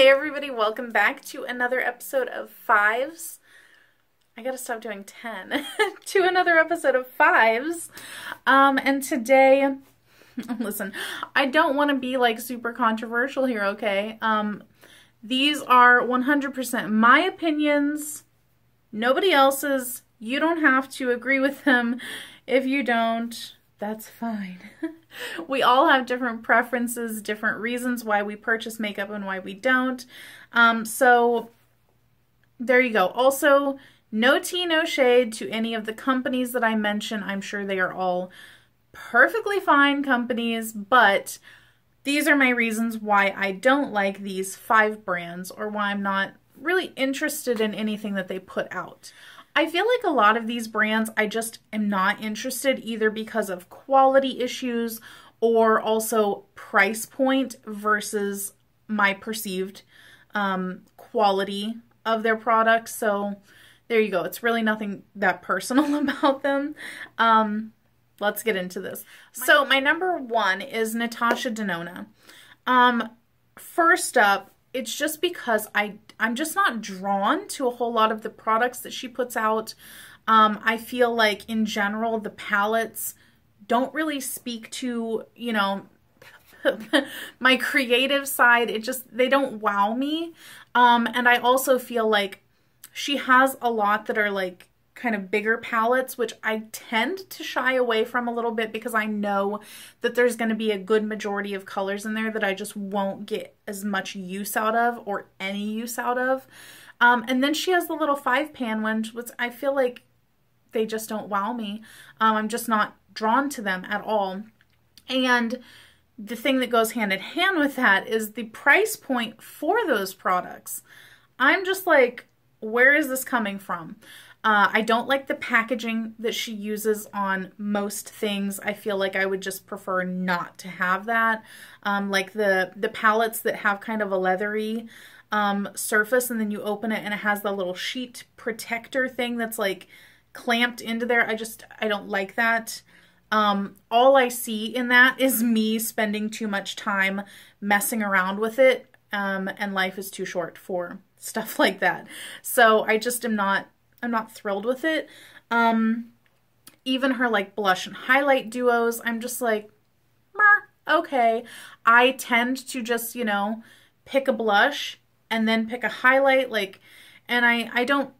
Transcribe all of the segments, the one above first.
Hey everybody, welcome back to another episode of Fives. I gotta stop doing 10. To another episode of Fives. And today, listen, I don't want to be like super controversial here, okay? These are 100% my opinions, nobody else's. You don't have to agree with them. If you don't, that's fine. We all have different preferences, different reasons why we purchase makeup and why we don't. So there you go. Also, no tea, no shade to any of the companies that I mentioned. I'm sure they are all perfectly fine companies, but these are my reasons why I don't like these 5 brands or why I'm not really interested in anything that they put out. I feel like a lot of these brands I just am not interested either because of quality issues or also price point versus my perceived quality of their products. So there you go. It's really nothing that personal about them. Let's get into this. So my number 1 is Natasha Denona. First up, it's just because I'm just not drawn to a whole lot of the products that she puts out. I feel like in general, the palettes don't really speak to, you know, my creative side. They don't wow me. And I also feel like she has a lot that are like kind of bigger palettes, which I tend to shy away from a little bit because I know that there's going to be a good majority of colors in there that I just won't get as much use out of or any use out of. And then she has the little 5-pan ones, which I feel like they just don't wow me. I'm just not drawn to them at all. And the thing that goes hand in hand with that is the price point for those products. I'm just like, where is this coming from? I don't like the packaging that she uses on most things. I feel like I would just prefer not to have that. Like the palettes that have kind of a leathery surface and then you open it and it has the little sheet protector thing that's like clamped into there. I don't like that. All I see in that is me spending too much time messing around with it, and life is too short for stuff like that. So I'm not thrilled with it. Even her like blush and highlight duos, I'm just like, okay. I tend to just, you know, pick a blush and then pick a highlight, like, and I don't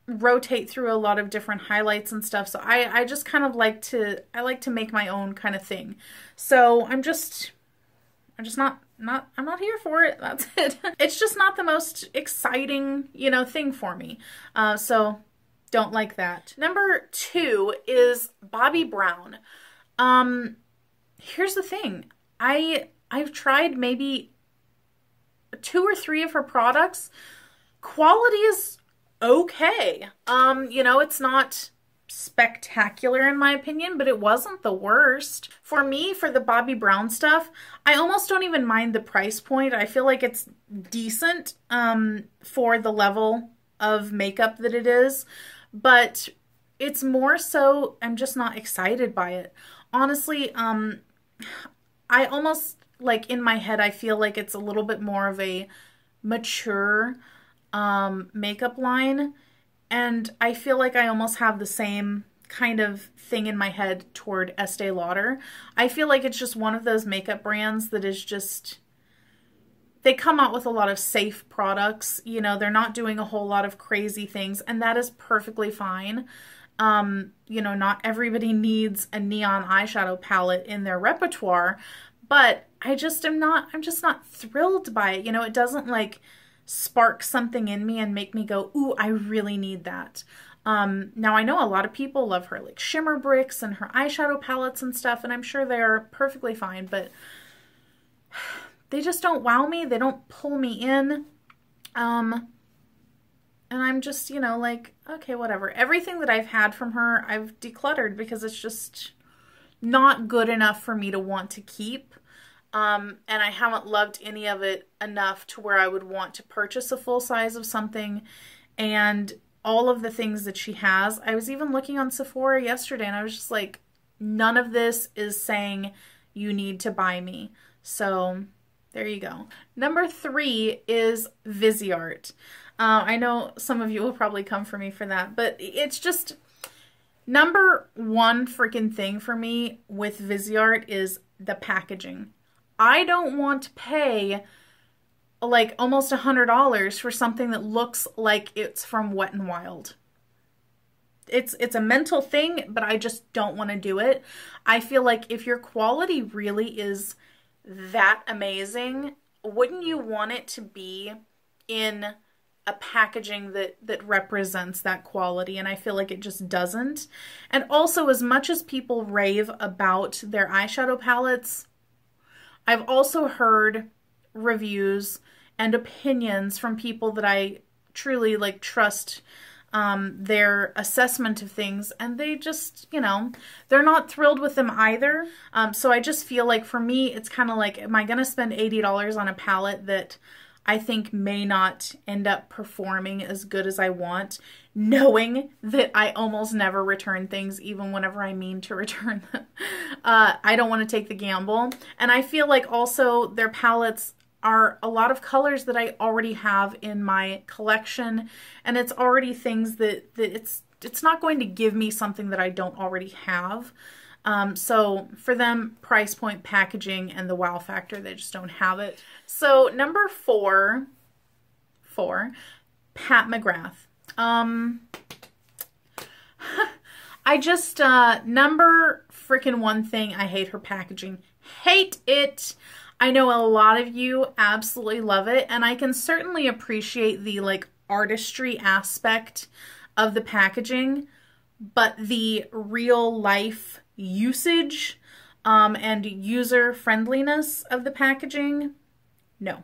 rotate through a lot of different highlights and stuff. So I just kind of like to make my own kind of thing. So I'm not here for it. That's it. It's just not the most exciting, you know, thing for me. So don't like that. Number 2 is Bobbi Brown. Here's the thing. I've tried maybe 2 or 3 of her products. Quality is okay. You know, it's not spectacular in my opinion, but it wasn't the worst. For me, for the Bobbi Brown stuff, I almost don't even mind the price point. I feel like it's decent for the level of makeup that it is, but it's more so I'm just not excited by it. Honestly, I almost, like, in my head, I feel like it's a little bit more of a mature makeup line, and I feel like I almost have the same kind of thing in my head toward Estee Lauder. I feel like it's just one of those makeup brands that is just, they come out with a lot of safe products. You know, they're not doing a whole lot of crazy things, and that is perfectly fine. You know, not everybody needs a neon eyeshadow palette in their repertoire, but I'm just not thrilled by it. You know, it doesn't like spark something in me and make me go, ooh, I really need that. Now I know a lot of people love her like shimmer bricks and her eyeshadow palettes and stuff, and I'm sure they're perfectly fine, but they just don't wow me. They don't pull me in. And I'm just, you know, like, okay, whatever. Everything that I've had from her, I've decluttered because it's just not good enough for me to want to keep. And I haven't loved any of it enough to where I would want to purchase a full size of something. And all of the things that she has, I was even looking on Sephora yesterday and I was just like, none of this is saying you need to buy me. So There you go. Number 3 is Viseart. I know some of you will probably come for me for that, but it's just number one freaking thing for me with Viseart is the packaging. I don't want to pay like almost $100 for something that looks like it's from Wet n Wild. It's a mental thing, but I just don't want to do it. I feel like if your quality really is that amazing, wouldn't you want it to be in a packaging that represents that quality? And I feel like it just doesn't. And also, as much as people rave about their eyeshadow palettes, I've also heard reviews and opinions from people that I truly like trust their assessment of things, and they just, you know, they're not thrilled with them either. So I just feel like for me, it's kind of like, am I going to spend $80 on a palette that I think may not end up performing as good as I want, knowing that I almost never return things, even whenever I mean to return them? I don't want to take the gamble. And I feel like also their palettes are a lot of colors that I already have in my collection, and it's already things that it's not going to give me something that I don't already have. So for them, price point, packaging, and the wow factor, they just don't have it. So number four, Pat McGrath. I just, number freaking one thing, I hate her packaging. Hate it. I know a lot of you absolutely love it, and I can certainly appreciate the like artistry aspect of the packaging, but the real life usage and user friendliness of the packaging, no.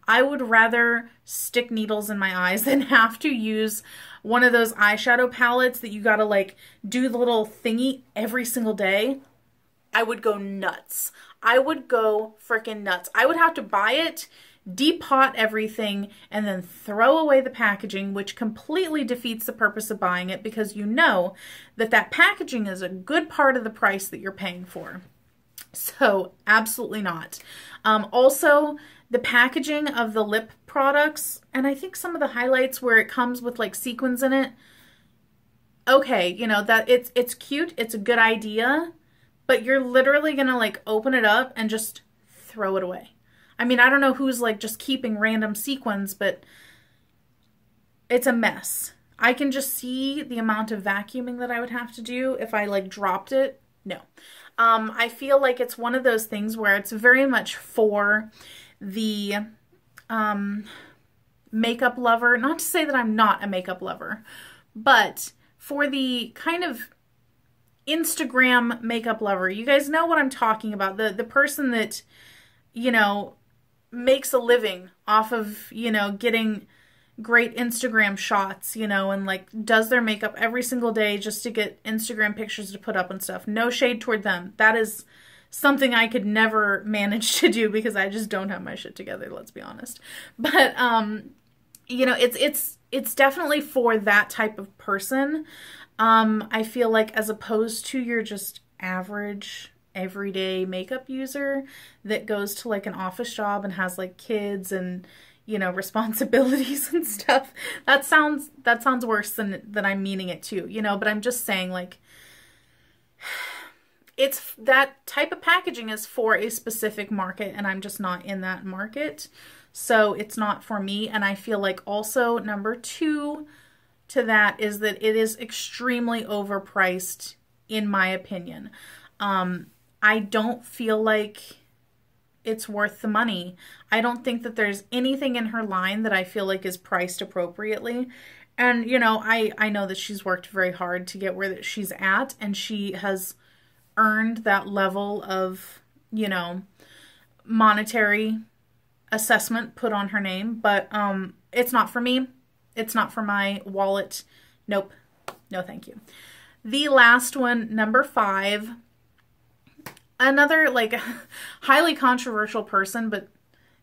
I would rather stick needles in my eyes than have to use one of those eyeshadow palettes that you gotta like do the little thingy every single day. I would go nuts. I would go freaking nuts. I would have to buy it, depot everything, and then throw away the packaging, which completely defeats the purpose of buying it, because you know that that packaging is a good part of the price that you're paying for. So absolutely not. Also, the packaging of the lip products, and I think some of the highlights where it comes with like sequins in it, okay, you know, that it's cute, it's a good idea, but you're literally gonna like open it up and just throw it away. I mean, I don't know who's like just keeping random sequins, but it's a mess. I can just see the amount of vacuuming that I would have to do if I like dropped it. No. I feel like it's one of those things where it's very much for the makeup lover. Not to say that I'm not a makeup lover, but for the kind of Instagram makeup lover. You guys know what I'm talking about. The person that, you know, makes a living off of, you know, getting great Instagram shots, you know, and like does their makeup every single day just to get Instagram pictures to put up and stuff. No shade toward them. That is something I could never manage to do because I just don't have my shit together, let's be honest. But you know, it's definitely for that type of person. I feel like, as opposed to your just average everyday makeup user that goes to like an office job and has like kids and, you know, responsibilities and stuff. That sounds worse than I'm meaning it to, you know, but I'm just saying, like, it's that type of packaging is for a specific market, and I'm just not in that market. So it's not for me. And I feel like also number two to that is that it is extremely overpriced, in my opinion. I don't feel like it's worth the money. I don't think that there's anything in her line that I feel like is priced appropriately. And, you know, I know that she's worked very hard to get where she's at, and she has earned that level of, you know, monetary assessment put on her name. But it's not for me. It's not for my wallet. Nope. No, thank you. The last one, number 5. Another, like, highly controversial person, but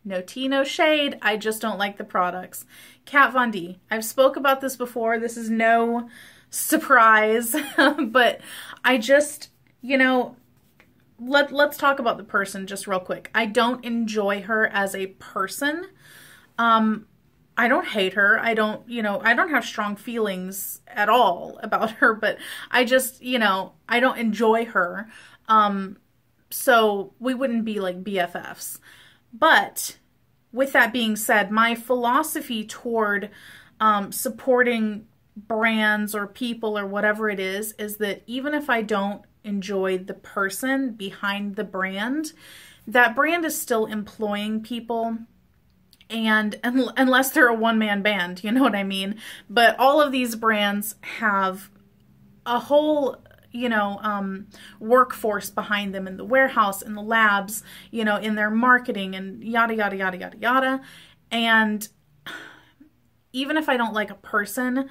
no tea, no shade. I just don't like the products. Kat Von D. I've spoke about this before. This is no surprise, but I just, you know, let's talk about the person just real quick. I don't enjoy her as a person. I don't hate her. I don't, I don't have strong feelings at all about her, but I just, I don't enjoy her. So we wouldn't be like BFFs. But with that being said, my philosophy toward supporting brands or people or whatever it is that even if I don't enjoy the person behind the brand, that brand is still employing people. And unless they're a one-man band, you know what I mean? But all of these brands have a whole, workforce behind them in the warehouse, in the labs, in their marketing and yada, yada, yada, yada, yada. And even if I don't like a person,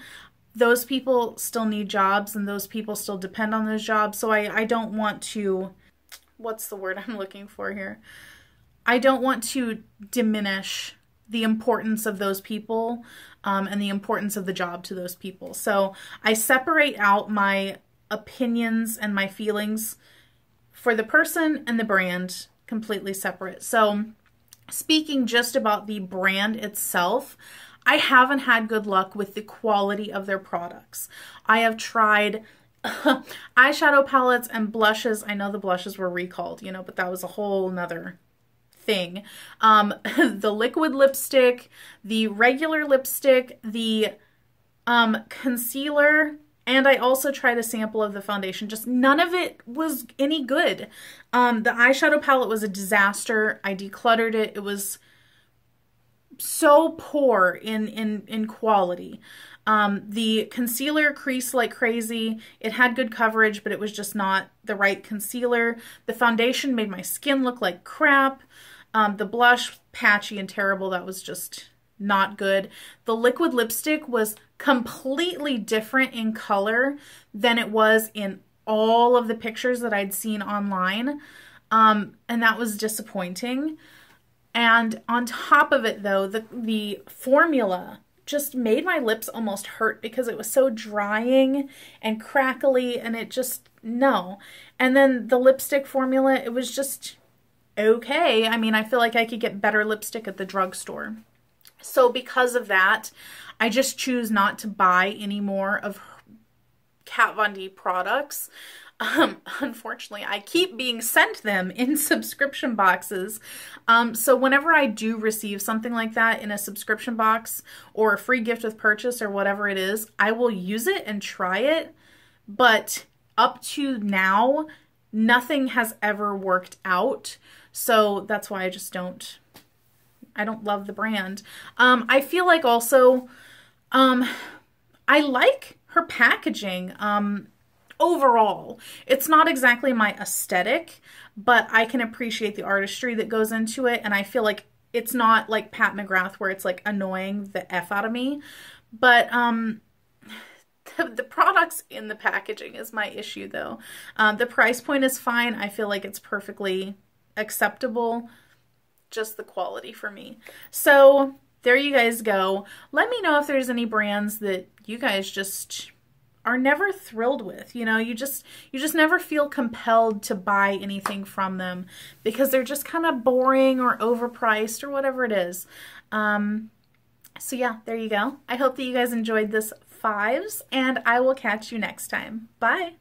those people still need jobs and those people still depend on those jobs. So I don't want to, what's the word I'm looking for here? I don't want to diminish the importance of those people and the importance of the job to those people. So I separate out my opinions and my feelings for the person and the brand completely separate. So speaking just about the brand itself, I haven't had good luck with the quality of their products. I have tried eyeshadow palettes and blushes. I know the blushes were recalled, but that was a whole nother thing. The liquid lipstick, the regular lipstick, the concealer, and I also tried a sample of the foundation. Just none of it was any good. The eyeshadow palette was a disaster. I decluttered it. It was so poor in quality. The concealer creased like crazy. It had good coverage, but it was just not the right concealer. The foundation made my skin look like crap. The blush, patchy and terrible. That was just not good. The liquid lipstick was completely different in color than it was in all of the pictures that I'd seen online. And that was disappointing. And on top of it though, the formula just made my lips almost hurt because it was so drying and crackly and it just, no. And then the lipstick formula, it was just okay. I mean, I feel like I could get better lipstick at the drugstore. So because of that, I just choose not to buy any more of Kat Von D products. Unfortunately, I keep being sent them in subscription boxes. So whenever I do receive something like that in a subscription box or a free gift with purchase or whatever it is, I will use it and try it. But up to now, nothing has ever worked out. So that's why I just don't love the brand. I feel like also, I like her packaging. Overall, it's not exactly my aesthetic, but I can appreciate the artistry that goes into it. And I feel like it's not like Pat McGrath where it's like annoying the F out of me. But the products in the packaging is my issue though. The price point is fine. I feel like it's perfectly acceptable. Just the quality for me. So there you guys go. Let me know if there's any brands that you guys just are never thrilled with. You just never feel compelled to buy anything from them because they're just kind of boring or overpriced or whatever it is. So yeah, there you go. I hope that you guys enjoyed this 5s and I will catch you next time. Bye.